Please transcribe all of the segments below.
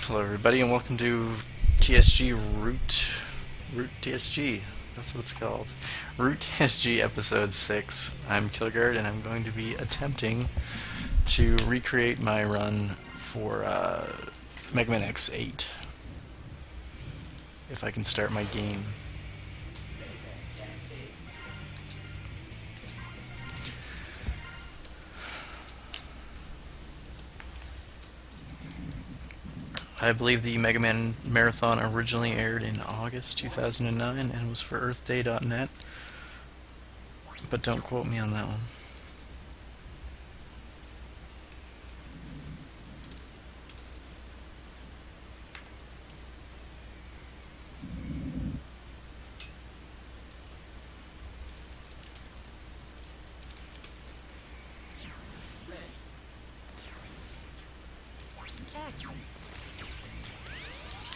Hello everybody and welcome to TSG RouteTSG. That's what it's called. RouteTSG episode 6. I'm Kilgard and I'm going to be attempting to recreate my run for Mega Man X8. If I can start my game. I believe the Mega Man Marathon originally aired in August 2009 and was for EarthDay.net, but don't quote me on that one.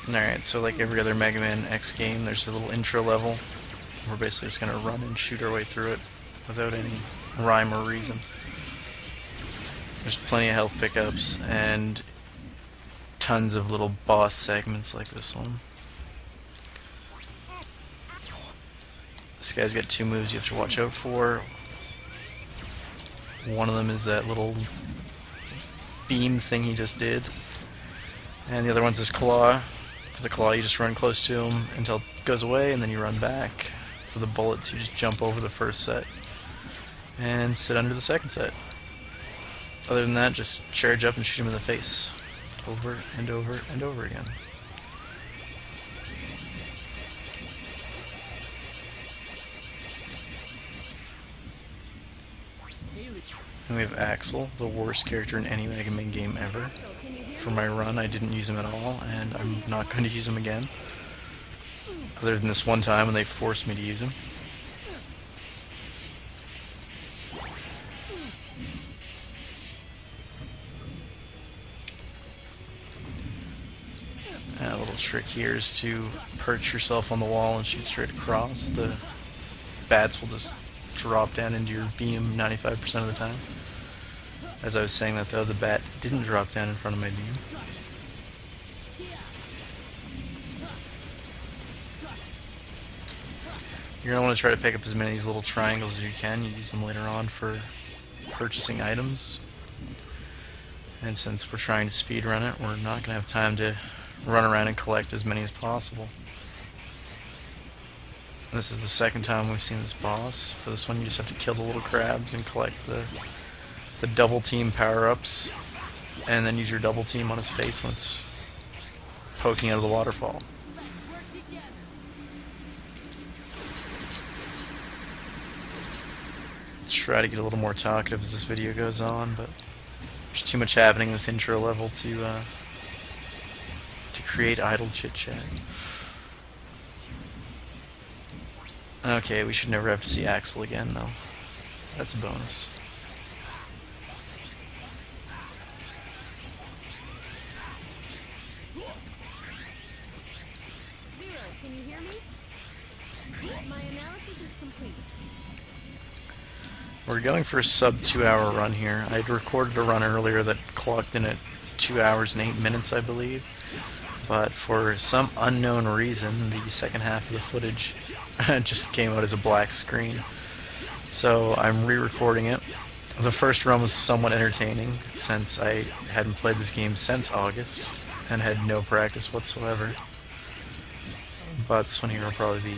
Alright, so like every other Mega Man X game, there's a little intro level. We're basically just going to run and shoot our way through it without any rhyme or reason. There's plenty of health pickups and tons of little boss segments like this one. This guy's got two moves you have to watch out for. One of them is that little beam thing he just did. And the other one's his claw. For the claw, you just run close to him until it goes away, and then you run back. For the bullets, you just jump over the first set and sit under the second set. Other than that, just charge up and shoot him in the face. Over and over and over again. And we have Axel, the worst character in any Mega Man game ever. For my run, I didn't use him at all, and I'm not going to use him again. Other than this one time when they forced me to use him. And a little trick here is to perch yourself on the wall and shoot straight across. The bats will just drop down into your beam 95% of the time. As I was saying that though, the bat didn't drop down in front of my beam. You're going to want to try to pick up as many of these little triangles as you can. You use them later on for purchasing items. And since we're trying to speedrun it, we're not going to have time to run around and collect as many as possible. This is the second time we've seen this boss. For this one you just have to kill the little crabs and collect the double team power-ups, and then use your double team on his face once poking out of the waterfall. Try to get a little more talkative as this video goes on, but there's too much happening in this intro level to create idle chit-chat. Okay, we should never have to see Axel again, though. That's a bonus. Can you hear me? My analysis is complete. We're going for a sub 2 hour run here. I'd recorded a run earlier that clocked in at 2 hours and 8 minutes, I believe. But for some unknown reason, the second half of the footage just came out as a black screen. So I'm re-recording it. The first run was somewhat entertaining, since I hadn't played this game since August and had no practice whatsoever. But this one here will probably be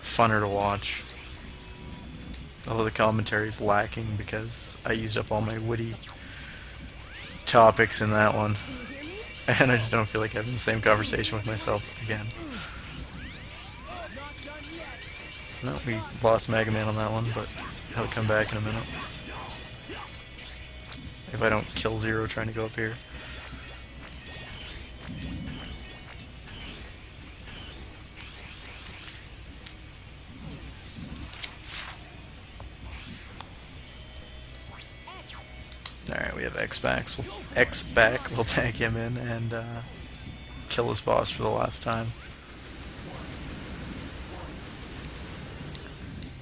funner to watch. Although the commentary is lacking because I used up all my witty topics in that one. And I just don't feel like having the same conversation with myself again. No, we lost Mega Man on that one, but he'll come back in a minute. If I don't kill Zero trying to go up here. Alright, we have X back. We'll tag him in and kill this boss for the last time.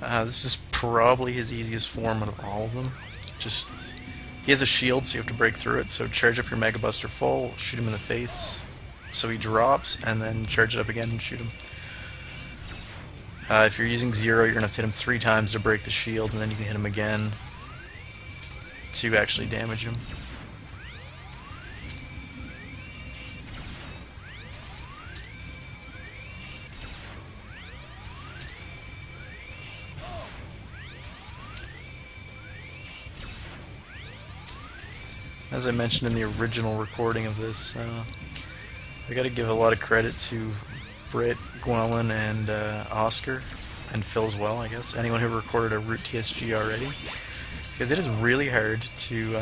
This is probably his easiest form out of all of them. Just He has a shield, so you have to break through it. So charge up your Mega Buster full, shoot him in the face, so he drops, and then charge it up again and shoot him. If you're using Zero, you're going to have to hit him 3 times to break the shield, and then you can hit him again to actually damage him. As I mentioned in the original recording of this, I gotta give a lot of credit to Britt, Gwendolyn, and Oscar, and Phil as well, I guess. Anyone who recorded a RouteTSG already. Because it is really hard to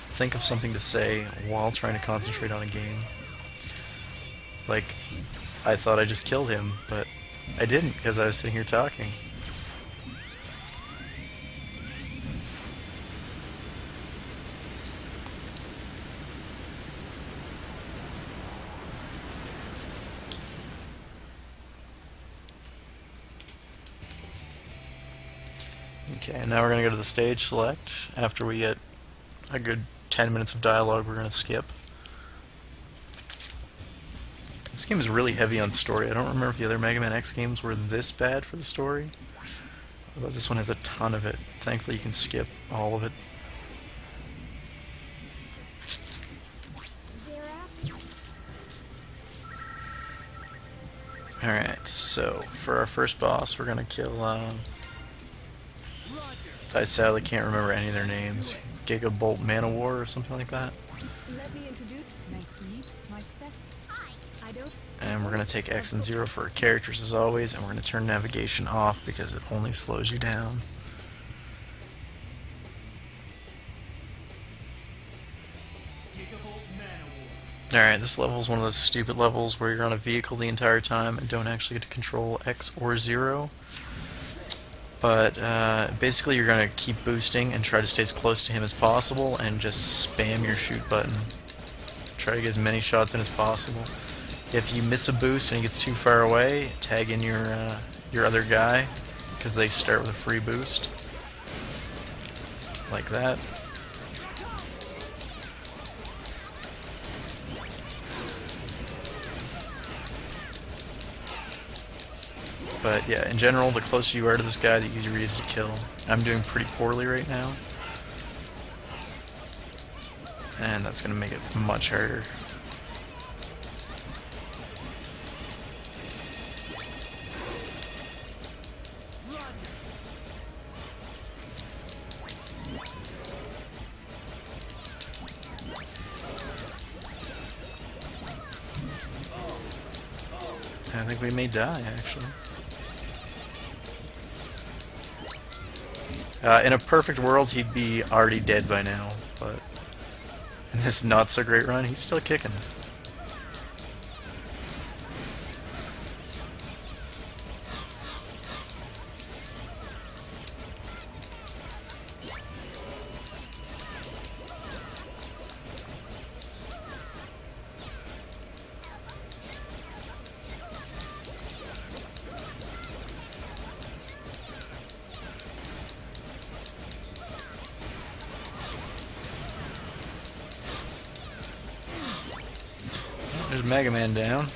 think of something to say while trying to concentrate on a game. Like, I thought I just killed him, but I didn't because I was sitting here talking. Okay, now we're going to go to the stage select. After we get a good 10 minutes of dialogue, we're going to skip. This game is really heavy on story. I don't remember if the other Mega Man X games were this bad for the story, but this one has a ton of it. Thankfully you can skip all of it. Alright, so for our first boss we're going to kill... I sadly can't remember any of their names. Gigabolt Manowar or something like that. Let me introduce. Nice to meet my spec. Hi. I don't. And we're going to take X and 0 for our characters as always, and we're going to turn navigation off because it only slows you down. Alright, this level is one of those stupid levels where you're on a vehicle the entire time and don't actually get to control X or 0. But basically you're going to keep boosting and try to stay as close to him as possible and just spam your shoot button. Try to get as many shots in as possible. If you miss a boost and he gets too far away, tag in your other guy, because they start with a free boost. Like that. But yeah, in general, the closer you are to this guy, the easier he is to kill. I'm doing pretty poorly right now. And that's going to make it much harder. I think we may die, actually. In a perfect world, he'd be already dead by now, but in this not-so-great run, he's still kicking. There's Mega Man down.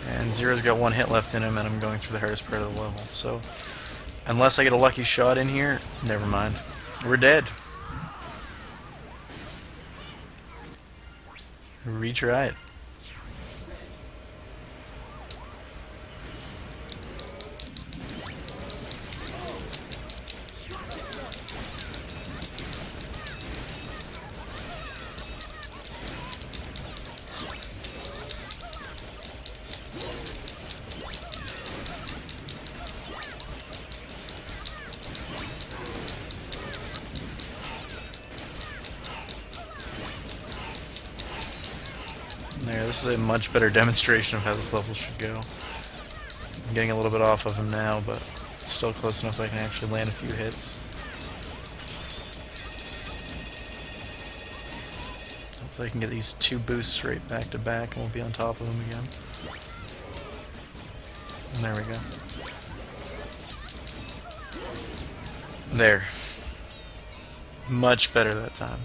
And Zero's got 1 hit left in him, and I'm going through the hardest part of the level. So, unless I get a lucky shot in here, never mind. We're dead. Retry it. There, this is a much better demonstration of how this level should go. I'm getting a little bit off of him now, but it's still close enough that I can actually land a few hits. Hopefully I can get these 2 boosts right back to back and we'll be on top of him again. And there we go. There. Much better that time.